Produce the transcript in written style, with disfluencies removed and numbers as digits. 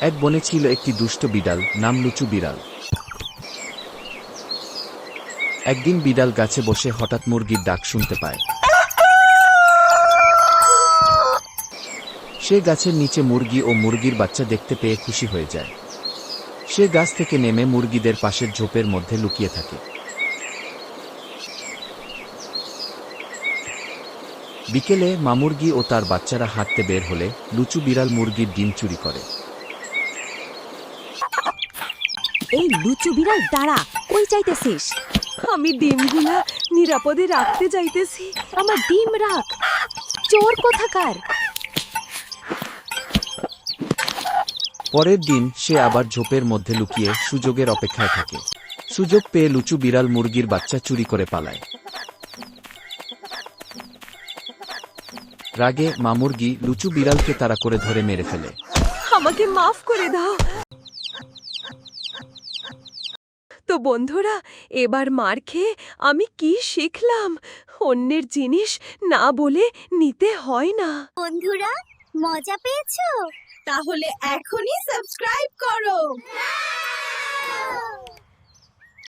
এক বনে ছিল একটি দুষ্ট বিড়াল, নাম লুচু বিড়াল। একদিন বিড়াল গাছে বসে হঠাৎ মুরগির ডাক শুনতে পায়। সে গাছের নিচে মুরগি ও মুরগির বাচ্চা দেখতে পেয়ে খুশি হয়ে যায়। সে গাছ থেকে নেমে মুরগিদের পাশের ঝোপের মধ্যে লুকিয়ে থাকে। বিকেলে মামুরগি ও তার বাচ্চারা হাঁটতে বের হলে লুচু বিড়াল মুরগির ডিম চুরি করে। এই লুচু বিড়াল দাঁড়া, কই চাইতেছিস? আমি ডিমগুলা নিরাপদে রাখতে চাইতেছি। আমার ডিম রাখ, চোর কোথাকার। পরের দিন সে আবার ঝোপের মধ্যে লুকিয়ে সুযোগের অপেক্ষায় থাকে। সুযোগ পেয়ে লুচু বিড়াল মুরগির বাচ্চা চুরি করে পালায়। রাগে মামুরগি লুচু বিড়ালকে তাড়া করে ধরে মেরে ফেলে। আমাকে মাফ করে দাও। তো বন্ধুরা, এবার মার খেয়ে আমি কি শিখলাম? অন্যের জিনিস না বলে নিতে হয় না। বন্ধুরা, মজা পেয়েছো? তাহলে এখনই সাবস্ক্রাইব করো।